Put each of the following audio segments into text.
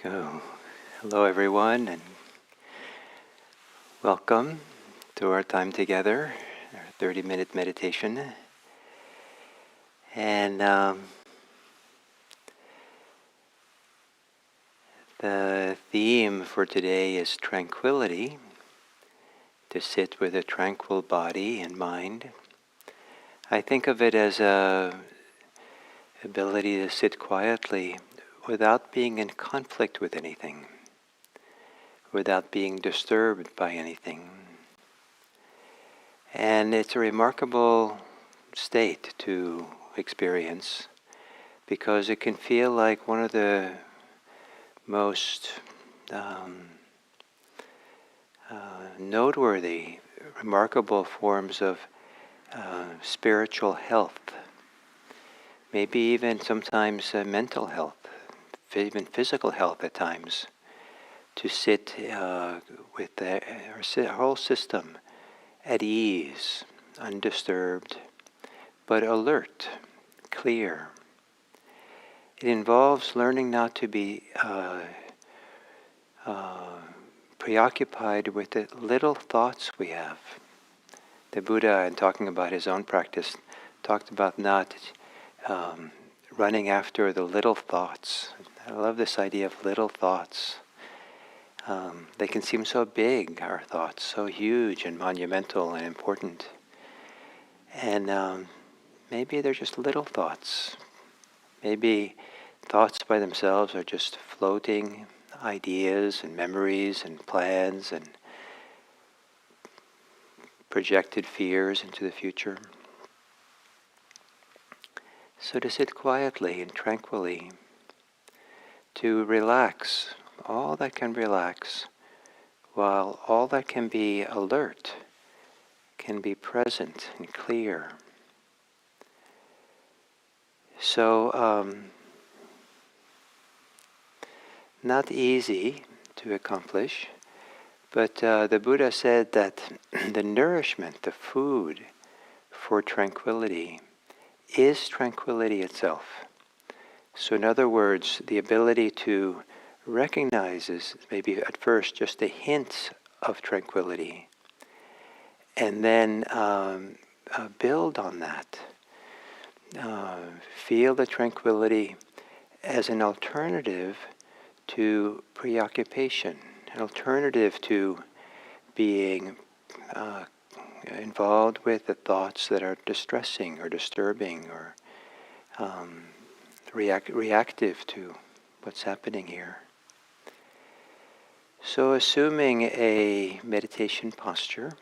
So, hello everyone, and welcome to our time together, our 30-minute meditation. And the theme for today is tranquility, to sit with a tranquil body and mind. I think of it as a ability to sit quietly without being in conflict with anything, without being disturbed by anything. And it's a remarkable state to experience because it can feel like one of the most noteworthy, remarkable forms of spiritual health, maybe even sometimes mental health, even physical health at times, to sit with our whole system at ease, undisturbed, but alert, clear. It involves learning not to be preoccupied with the little thoughts we have. The Buddha, in talking about his own practice, talked about not running after the little thoughts. I love this idea of little thoughts. They can seem so big, our thoughts, so huge and monumental and important. And maybe they're just little thoughts. Maybe thoughts by themselves are just floating ideas and memories and plans and projected fears into the future. So to sit quietly and tranquilly, to relax all that can relax, while all that can be alert can be present and clear. So, not easy to accomplish, but the Buddha said that the nourishment, the food for tranquility is tranquility itself. So in other words, the ability to recognize is maybe at first just a hint of tranquility, and then build on that. Feel the tranquility as an alternative to preoccupation, an alternative to being involved with the thoughts that are distressing or disturbing or reactive to what's happening here. So assuming a meditation posture,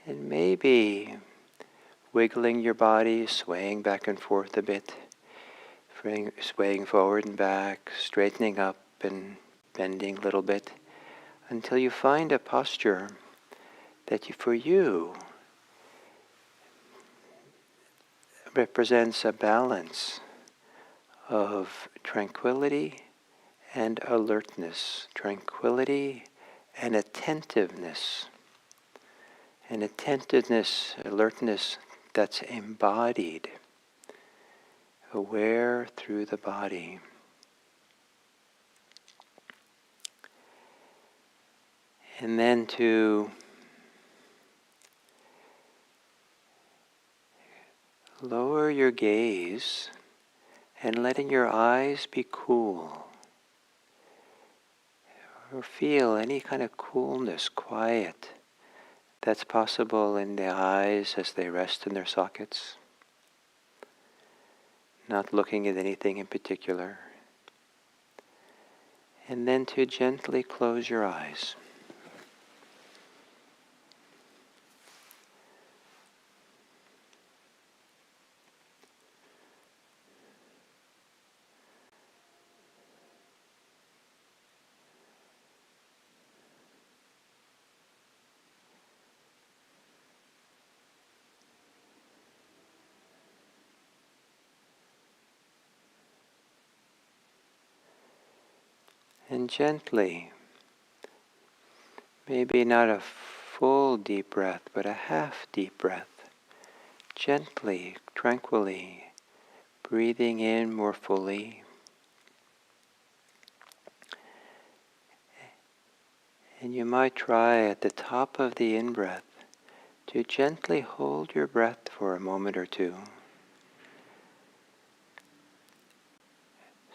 and maybe wiggling your body, swaying back and forth a bit, swaying forward and back, straightening up and bending a little bit, until you find a posture that for you represents a balance of tranquility and alertness, tranquility and attentiveness. An attentiveness, alertness that's embodied, aware through the body. And then to lower your gaze and letting your eyes be cool, or feel any kind of coolness, quiet, that's possible in the eyes as they rest in their sockets, not looking at anything in particular. And then to gently close your eyes. And gently, maybe not a full deep breath, but a half deep breath, gently, tranquilly, breathing in more fully, And you might try at the top of the in-breath to gently hold your breath for a moment or two,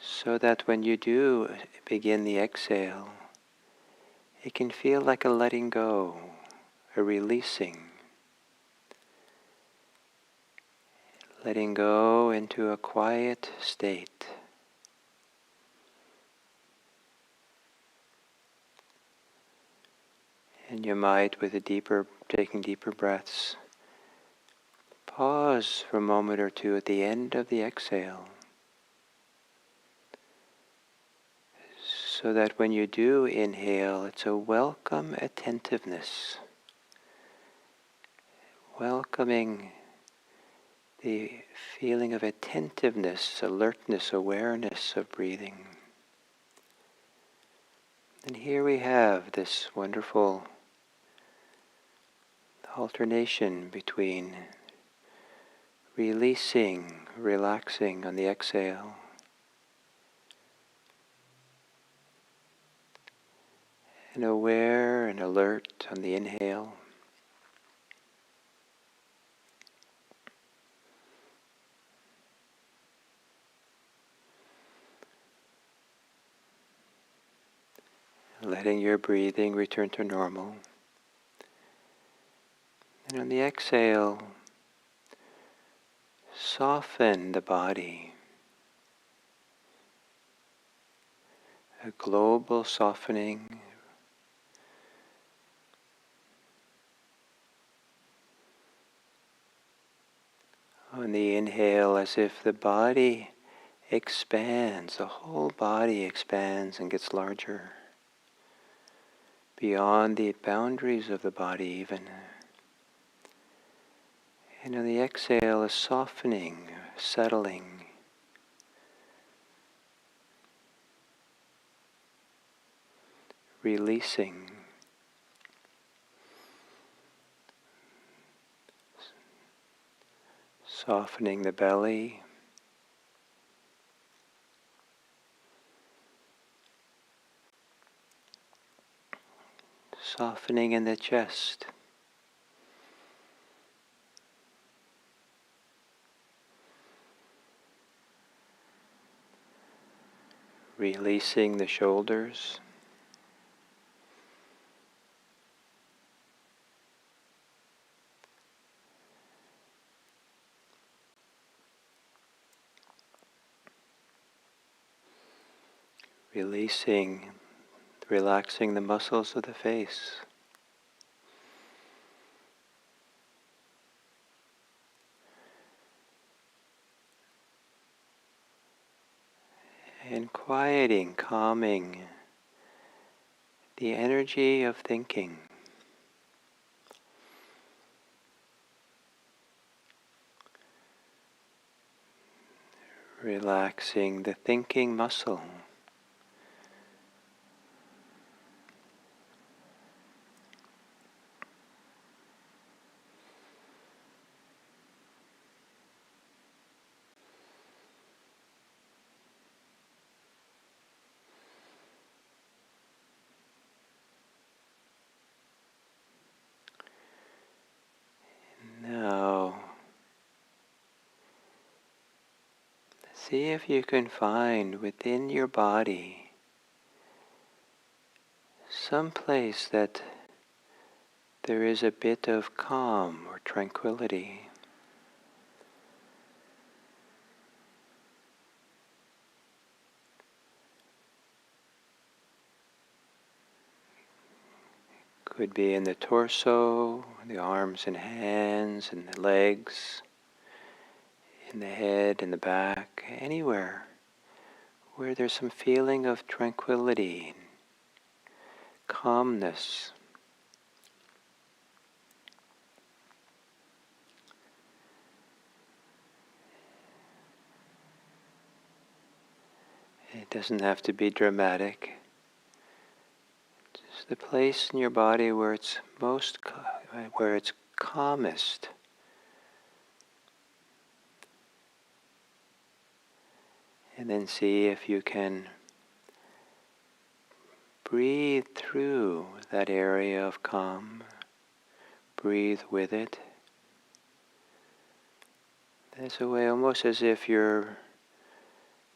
so that when you do begin the exhale, it can feel like a letting go, a releasing, letting go into a quiet state. And you might, with taking deeper breaths, pause for a moment or two at the end of the exhale, so that when you do inhale, it's a welcome attentiveness, welcoming the feeling of attentiveness, alertness, awareness of breathing. And here we have this wonderful alternation between releasing, relaxing on the exhale, and aware and alert on the inhale. Letting your breathing return to normal. And on the exhale, soften the body. A global softening. On the inhale, as if the body expands, the whole body expands and gets larger, beyond the boundaries of the body even. And on the exhale, a softening, settling. Releasing. Softening the belly. Softening in the chest. Releasing the shoulders. Relaxing the muscles of the face. And quieting, calming the energy of thinking. Relaxing the thinking muscle. Now, see if you can find within your body some place that there is a bit of calm or tranquility. Could be in the torso, the arms and hands, and the legs, in the head, in the back, anywhere where there's some feeling of tranquility, calmness. It doesn't have to be dramatic. Just the place in your body where it's where it's calmest. And then see if you can breathe through that area of calm. Breathe with it. There's a way almost as if you're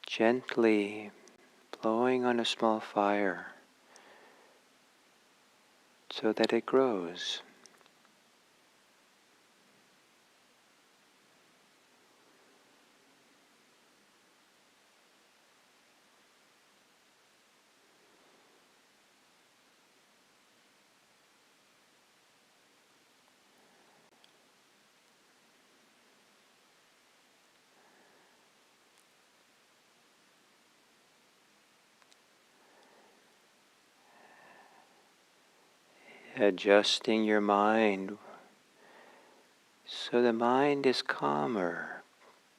gently blowing on a small fire so that it grows. Adjusting your mind so the mind is calmer,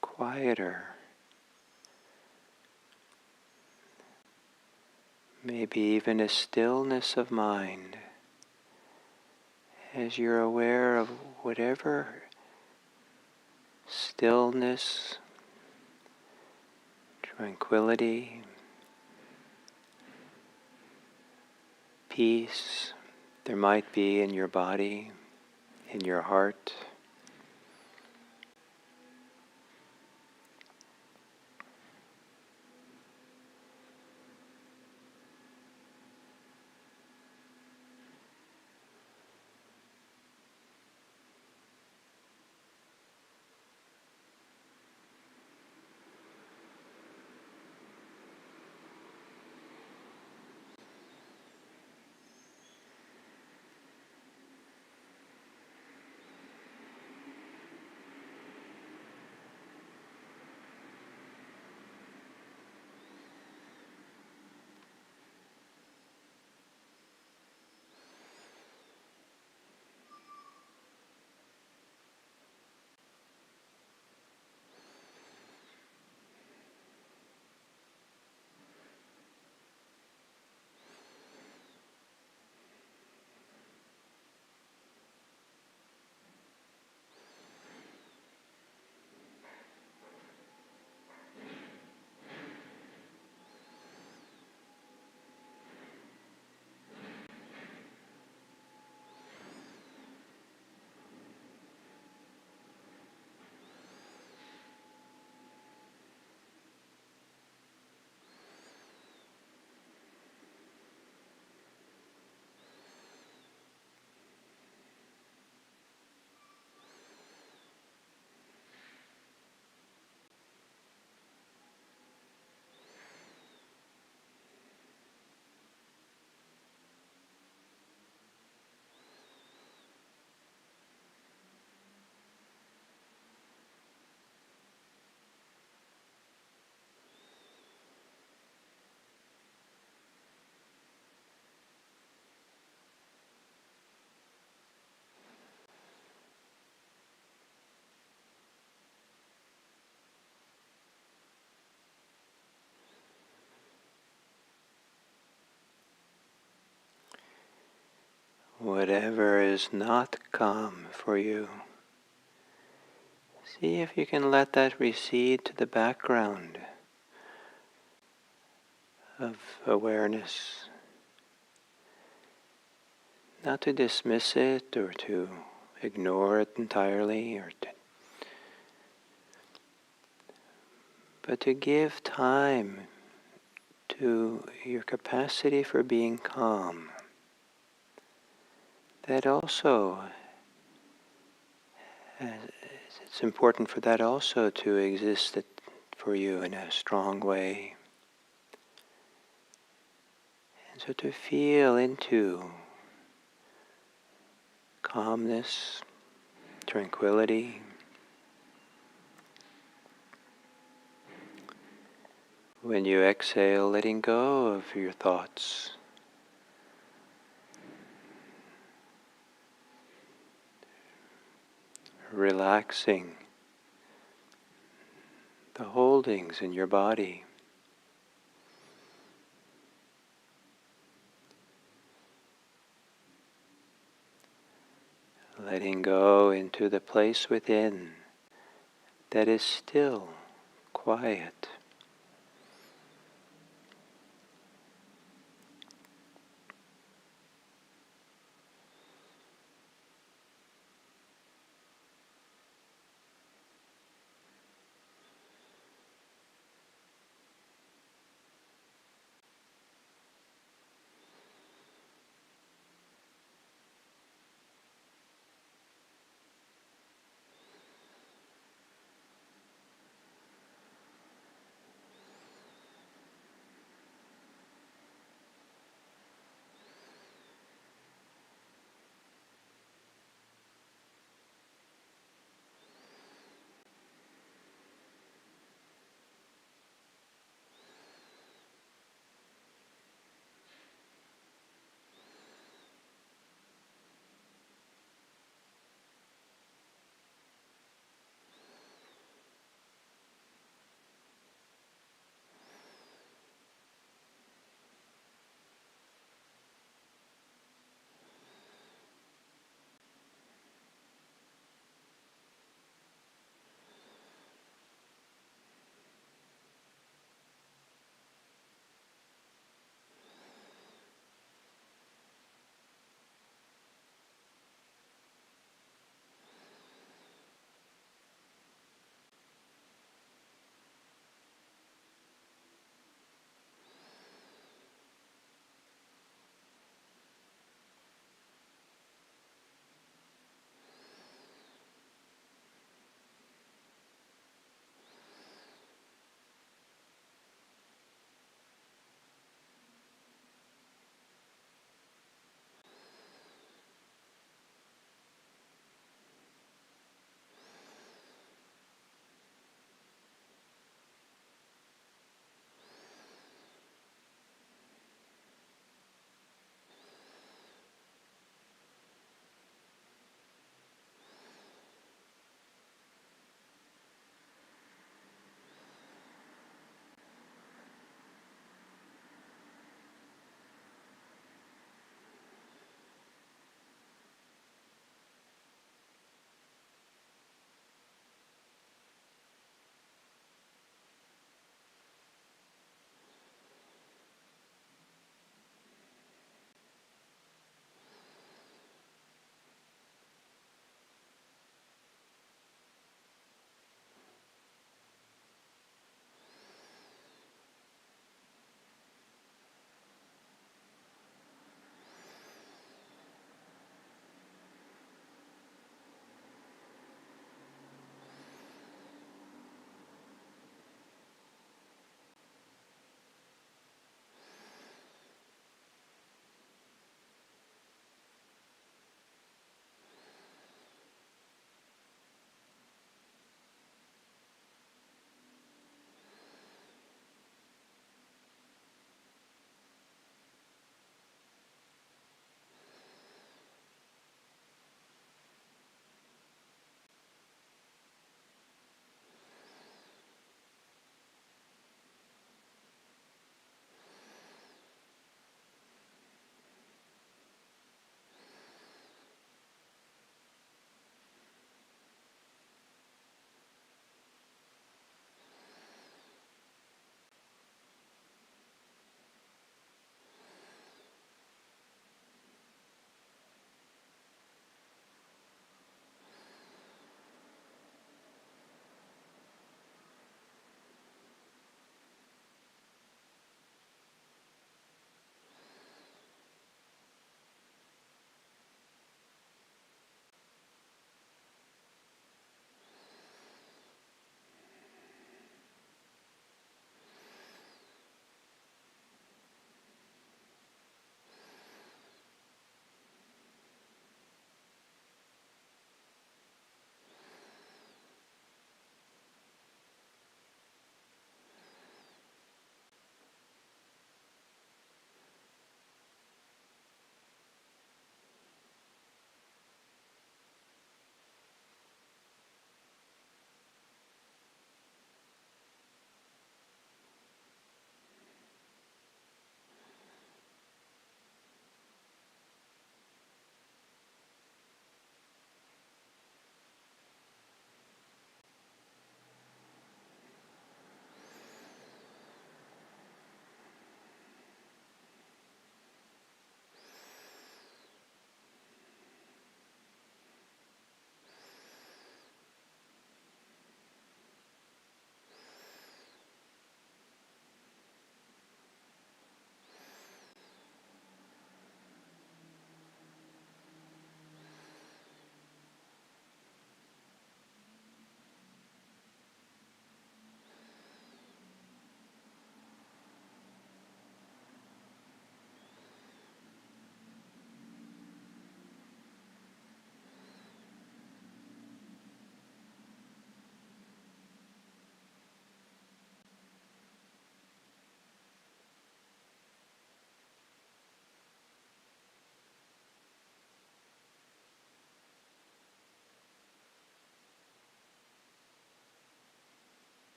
quieter. Maybe even a stillness of mind as you're aware of whatever stillness, tranquility, peace there might be in your body, in your heart. Whatever is not calm for you, see if you can let that recede to the background of awareness. Not to dismiss it or to ignore it entirely, but to give time to your capacity for being calm. That also, it's important for that also to exist for you in a strong way. And so to feel into calmness, tranquility. When you exhale, letting go of your thoughts. Relaxing the holdings in your body. Letting go into the place within that is still, quiet.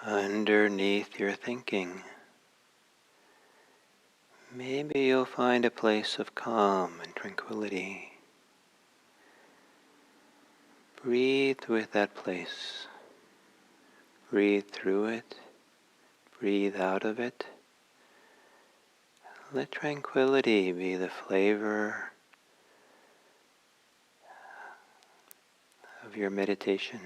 underneath your thinking. Maybe you'll find a place of calm and tranquility. Breathe with that place. Breathe through it. Breathe out of it. Let tranquility be the flavor of your meditation.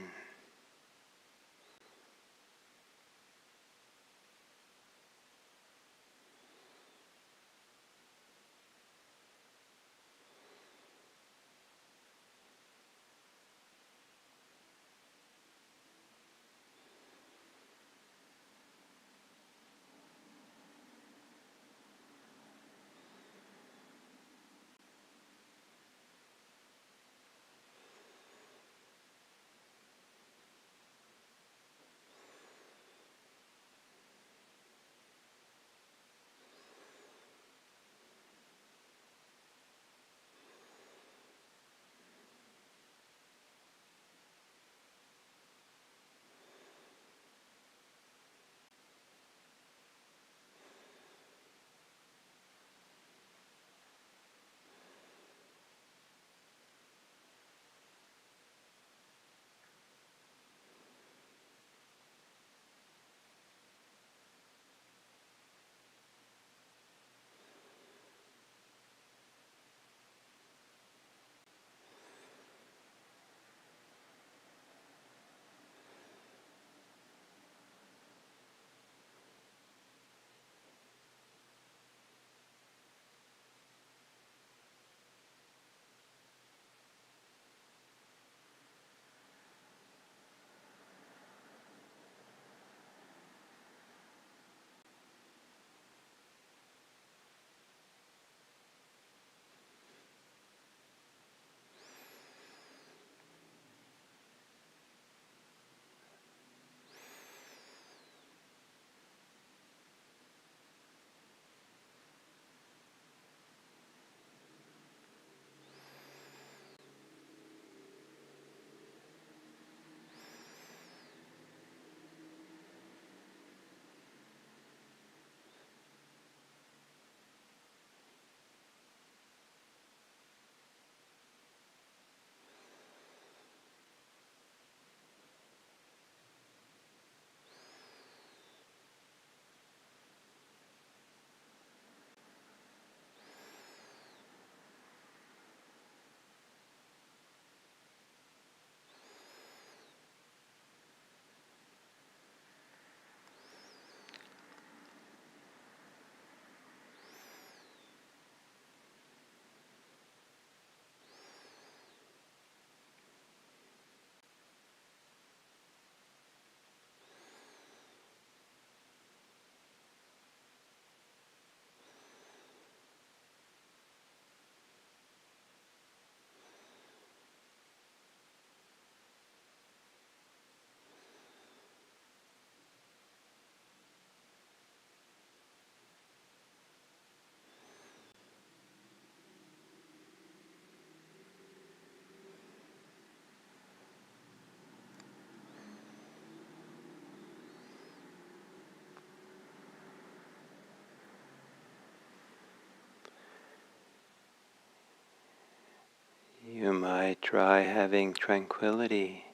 You might try having tranquility,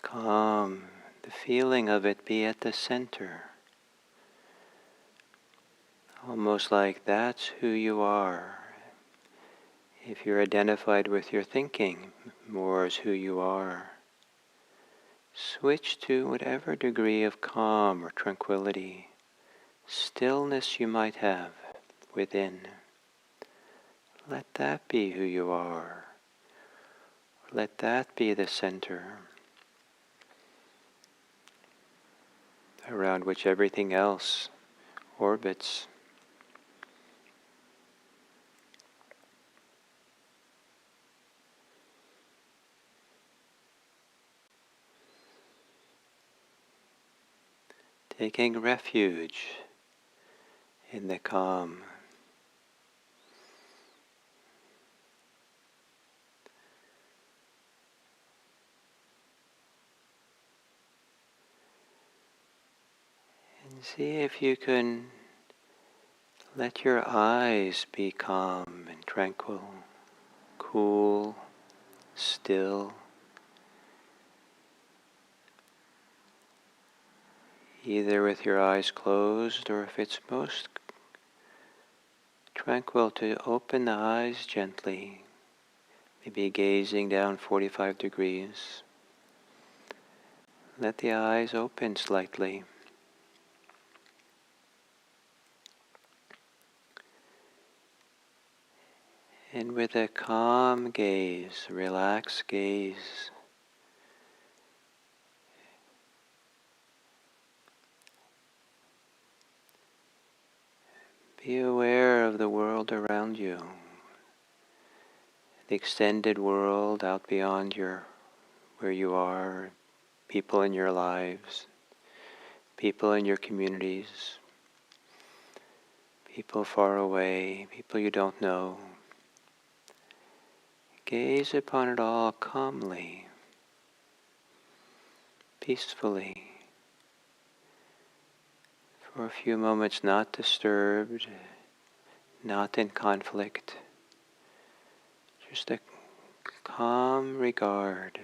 calm, the feeling of it be at the center. Almost like that's who you are. If you're identified with your thinking more as who you are, switch to whatever degree of calm or tranquility, stillness you might have within. Let that be who you are. Let that be the center around which everything else orbits. Taking refuge in the calm. See if you can let your eyes be calm and tranquil, cool, still, either with your eyes closed or if it's most tranquil to open the eyes gently, maybe gazing down 45 degrees. Let the eyes open slightly. And with a calm gaze, relaxed gaze, be aware of the world around you, the extended world out beyond where you are, people in your lives, people in your communities, people far away, people you don't know. Gaze upon it all calmly, peacefully, for a few moments not disturbed, not in conflict, just a calm regard,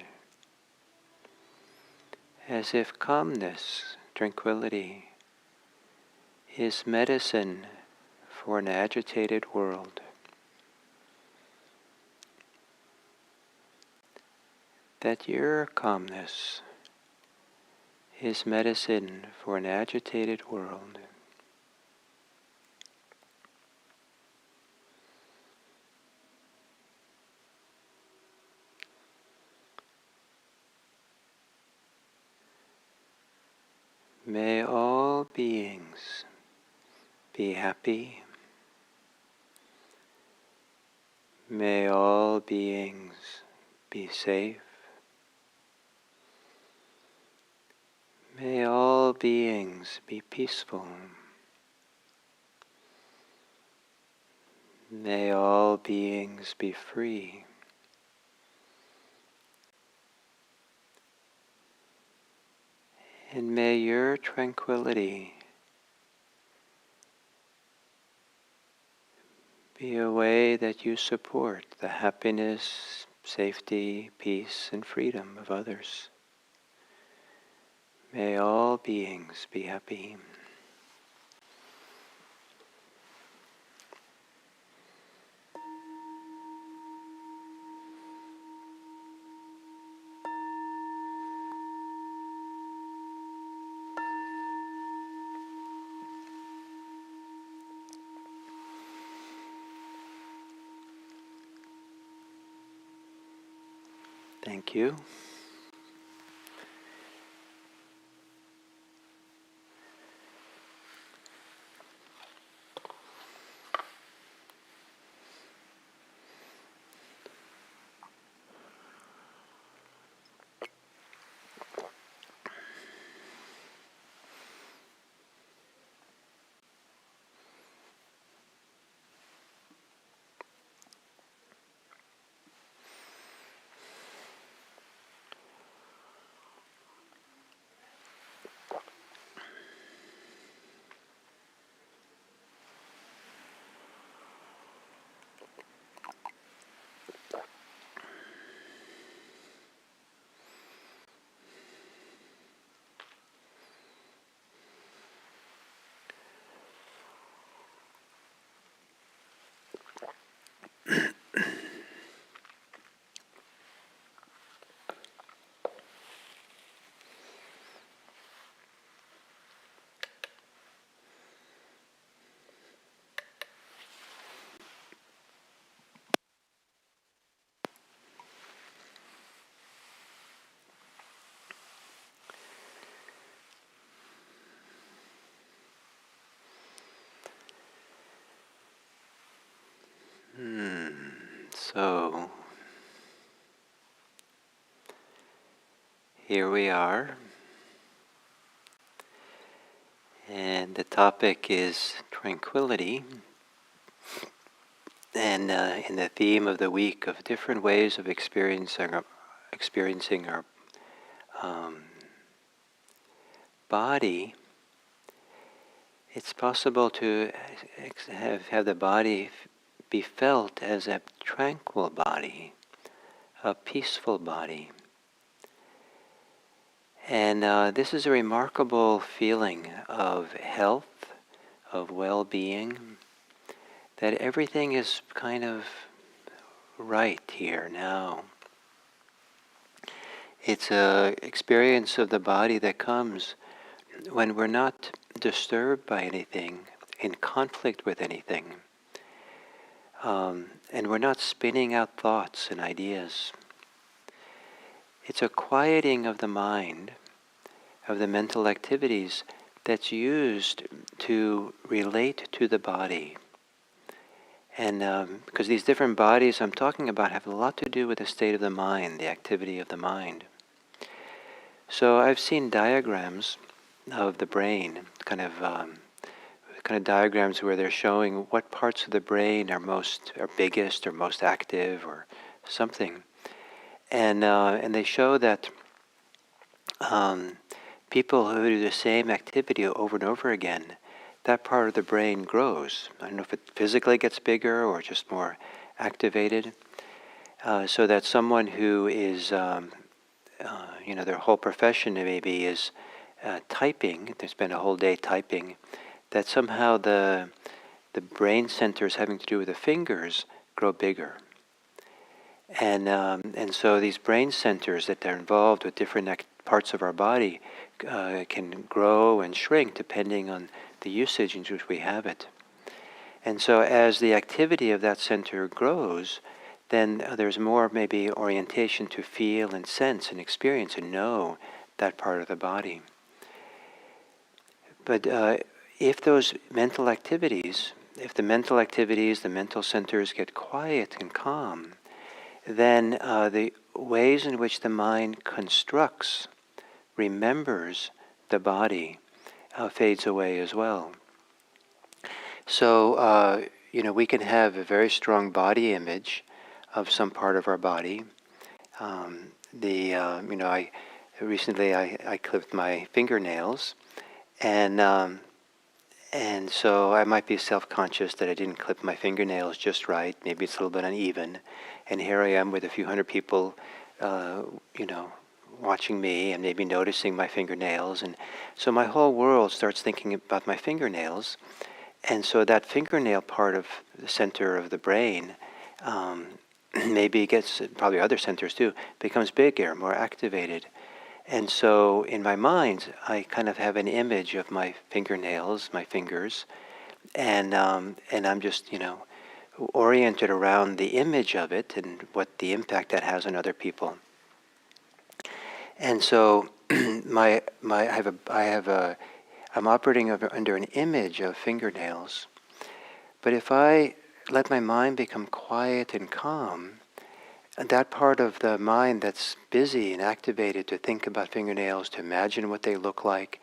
as if calmness, tranquility, is medicine for an agitated world. That your calmness is medicine for an agitated world. May all beings be happy. May all beings be safe. May all beings be peaceful. May all beings be free. And may your tranquility be a way that you support the happiness, safety, peace, and freedom of others. May all beings be happy. Thank you. So, here we are, and the topic is tranquility, and in the theme of the week of different ways of experiencing our body it's possible to have the body be felt as a tranquil body, a peaceful body. And this is a remarkable feeling of health, of well-being, that everything is kind of right here now. It's an experience of the body that comes when we're not disturbed by anything, in conflict with anything, and we're not spinning out thoughts and ideas. It's a quieting of the mind, of the mental activities that's used to relate to the body. And because these different bodies I'm talking about have a lot to do with the state of the mind, the activity of the mind. So I've seen diagrams of the brain, kind of diagrams where they're showing what parts of the brain are biggest or most active or something, and they show that people who do the same activity over and over again, that part of the brain grows. I don't know if it physically gets bigger or just more activated. So that someone who is, their whole profession maybe is typing, they spend a whole day typing, that somehow the brain centers having to do with the fingers grow bigger. And so these brain centers that are involved with different parts of our body can grow and shrink depending on the usage in which we have it. And so as the activity of that center grows, then there's more maybe orientation to feel and sense and experience and know that part of the body. But if those mental activities, the mental centers get quiet and calm, then the ways in which the mind constructs, remembers the body, fades away as well. So, we can have a very strong body image of some part of our body. Recently I clipped my fingernails, and so I might be self-conscious that I didn't clip my fingernails just right. Maybe it's a little bit uneven, and here I am with a few hundred people, watching me and maybe noticing my fingernails, and so my whole world starts thinking about my fingernails. And so that fingernail part of the center of the brain maybe gets, probably other centers too, becomes bigger, more activated. And so in my mind, I kind of have an image of my fingernails, my fingers, and I'm just, oriented around the image of it and what the impact that has on other people. And so I'm operating under an image of fingernails. But if I let my mind become quiet and calm, that part of the mind that's busy and activated to think about fingernails, to imagine what they look like,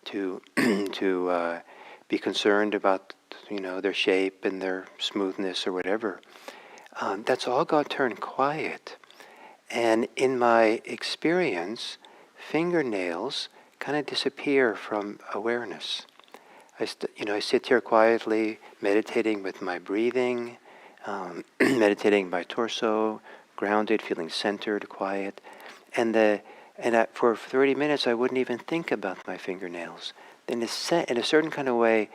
to be concerned about their shape and their smoothness or whatever, that's all got turned quiet. And in my experience, fingernails kind of disappear from awareness. I sit here quietly, meditating with my breathing, meditating my torso, grounded, feeling centered, quiet, for 30 minutes I wouldn't even think about my fingernails. In a certain kind of way,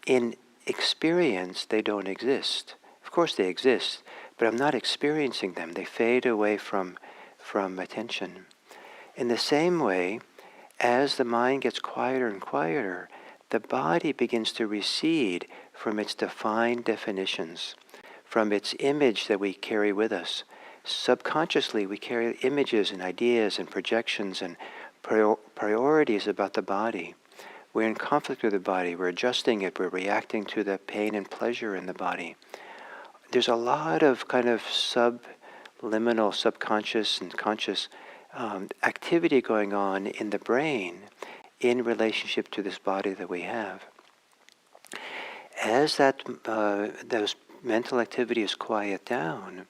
in experience, they don't exist. Of course they exist, but I'm not experiencing them. They fade away from attention. In the same way, as the mind gets quieter and quieter, the body begins to recede from its defined definitions, from its image that we carry with us. Subconsciously, we carry images and ideas and projections and priorities about the body. We're in conflict with the body. We're adjusting it. We're reacting to the pain and pleasure in the body. There's a lot of kind of subliminal, subconscious and conscious activity going on in the brain in relationship to this body that we have. As those mental activities quiet down,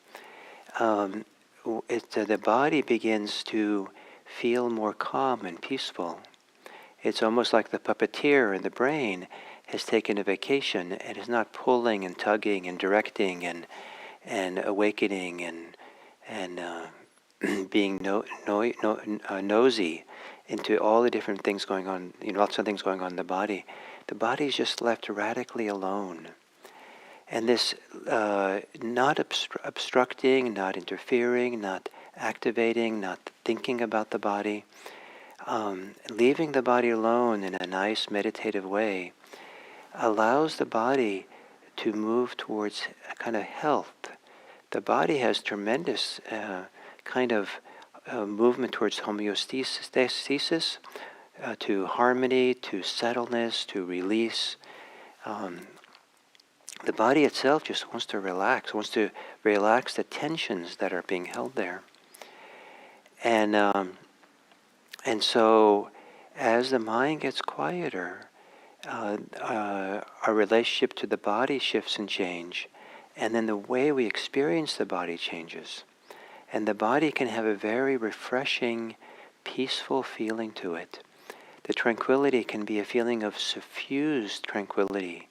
the body begins to feel more calm and peaceful. It's almost like the puppeteer in the brain has taken a vacation and is not pulling and tugging and directing and awakening and being nosy into all the different things going on, lots of things going on in the body is just left radically alone. And this not obstructing, not interfering, not activating, not thinking about the body, leaving the body alone in a nice meditative way allows the body to move towards a kind of health. The body has tremendous kind of movement towards homeostasis, to harmony, to settledness, to release. The body itself just wants to relax the tensions that are being held there. And so as the mind gets quieter, our relationship to the body shifts and change, and then the way we experience the body changes. And the body can have a very refreshing, peaceful feeling to it. The tranquility can be a feeling of suffused tranquility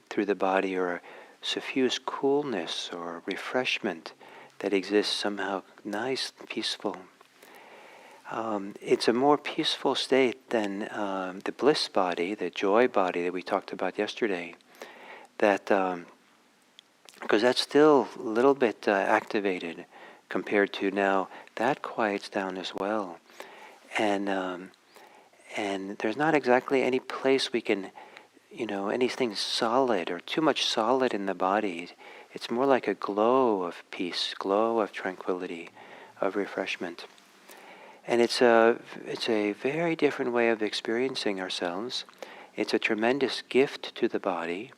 through the body, or a suffused coolness or refreshment that exists somehow nice, peaceful. It's a more peaceful state than the bliss body, the joy body that we talked about yesterday. That because that's still a little bit activated compared to now. That quiets down as well, and there's not exactly any place we can, anything solid or too much solid in the body. It's more like a glow of peace, glow of tranquility, of refreshment. And it's a very different way of experiencing ourselves. It's a tremendous gift to the body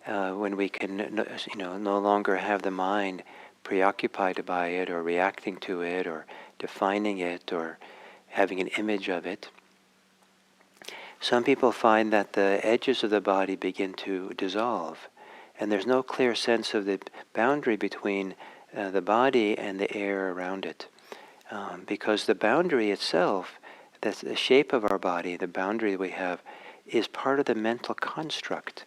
when we can, no longer have the mind preoccupied by it or reacting to it or defining it or having an image of it. Some people find that the edges of the body begin to dissolve, and there's no clear sense of the boundary between the body and the air around it. Because the boundary itself, that's the shape of our body, the boundary we have, is part of the mental construct.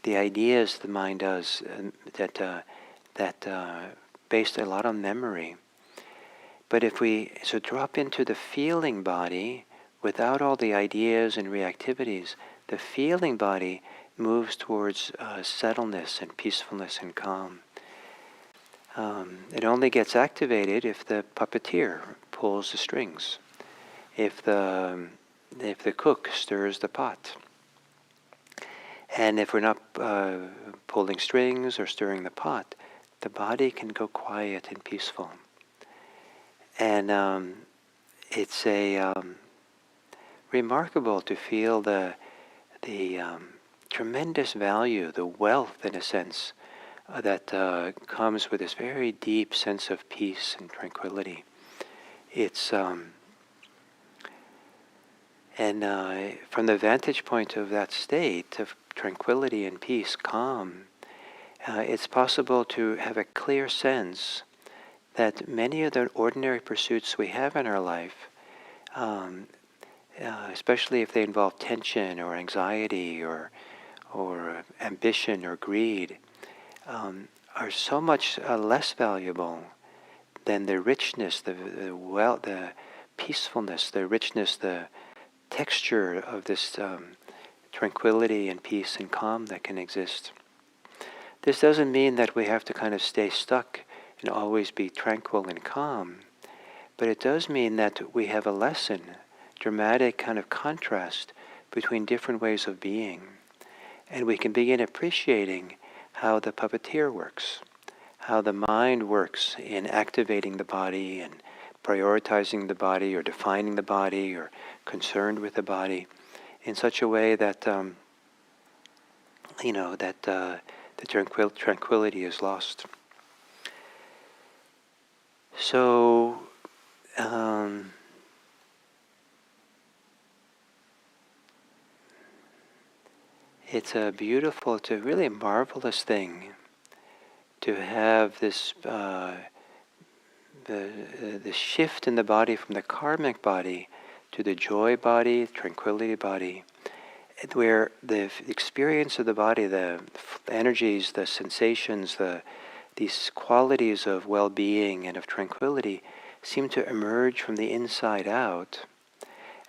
The ideas the mind does that based a lot on memory. But if we drop into the feeling body without all the ideas and reactivities, the feeling body moves towards settledness and peacefulness and calm. It only gets activated if the puppeteer pulls the strings, if the cook stirs the pot. And if we're not pulling strings or stirring the pot, the body can go quiet and peaceful. And it's remarkable to feel the tremendous value, the wealth, in a sense, that comes with this very deep sense of peace and tranquility. It's from the vantage point of that state of tranquility and peace, calm, it's possible to have a clear sense that many of the ordinary pursuits we have in our life, especially if they involve tension or anxiety or ambition or greed, are so much less valuable than the richness, the peacefulness, the richness, the texture of this tranquility and peace and calm that can exist. This doesn't mean that we have to kind of stay stuck and always be tranquil and calm, but it does mean that we have a lesson, dramatic kind of contrast between different ways of being, and we can begin appreciating how the puppeteer works, how the mind works in activating the body and prioritizing the body or defining the body or concerned with the body in such a way that the tranquility is lost. So it's a beautiful, it's a really marvelous thing to have this the shift in the body from the karmic body to the joy body, tranquility body, where the experience of the body, the energies, the sensations, these qualities of well-being and of tranquility seem to emerge from the inside out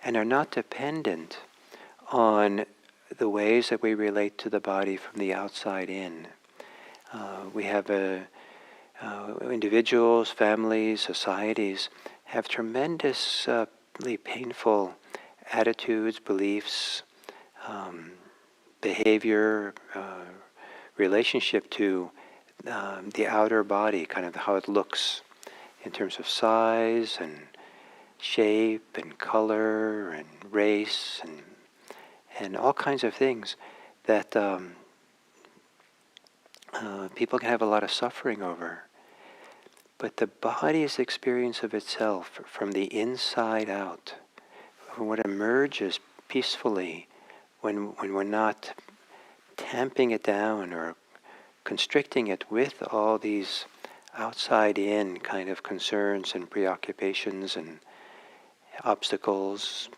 and are not dependent on the ways that we relate to the body from the outside in. We have individuals, families, societies have tremendously painful attitudes, beliefs, behavior, relationship to the outer body, kind of how it looks in terms of size and shape and color and race and all kinds of things that people can have a lot of suffering over. But the body's experience of itself from the inside out, from what emerges peacefully when we're not tamping it down or constricting it with all these outside-in kind of concerns and preoccupations and obstacles.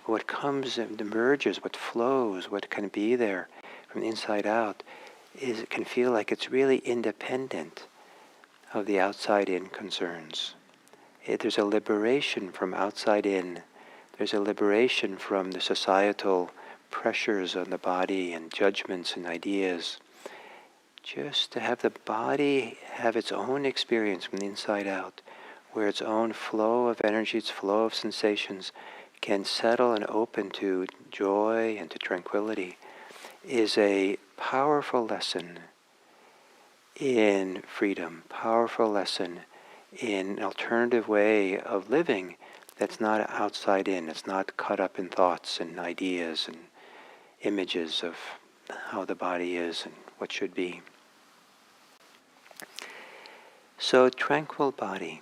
What comes and emerges, what flows, what can be there from the inside out, is it can feel like it's really independent of the outside-in concerns. There's a liberation from outside in. There's a liberation from the societal pressures on the body and judgments and ideas. Just to have the body have its own experience from the inside out, where its own flow of energy, its flow of sensations can settle and open to joy and to tranquility, is a powerful lesson in freedom, powerful lesson in an alternative way of living that's not outside in, it's not caught up in thoughts and ideas and images of how the body is and what should be. So, tranquil body.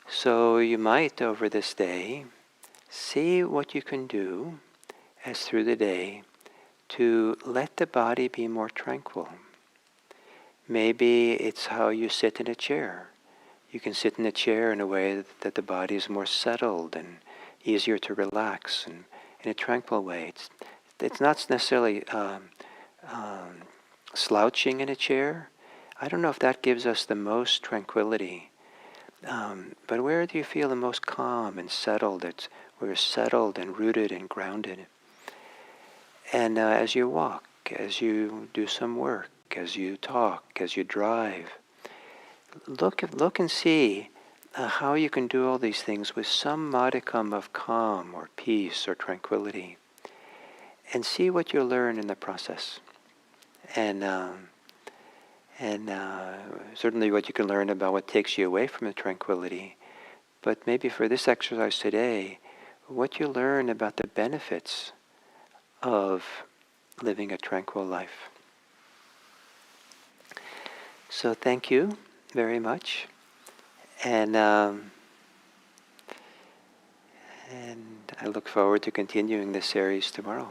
So you might, over this day, see what you can do as through the day to let the body be more tranquil. Maybe it's how you sit in a chair. You can sit in a chair in a way that the body is more settled and easier to relax and in a tranquil way. It's not necessarily slouching in a chair. I don't know if that gives us the most tranquility. But where do you feel the most calm and settled? It's where you're settled and rooted and grounded. And as you walk, as you do some work, as you talk, as you drive, look and see how you can do all these things with some modicum of calm or peace or tranquility. And see what you learn in the process. And certainly what you can learn about what takes you away from the tranquility. But maybe for this exercise today, what you learn about the benefits of living a tranquil life. So thank you very much. And I look forward to continuing this series tomorrow.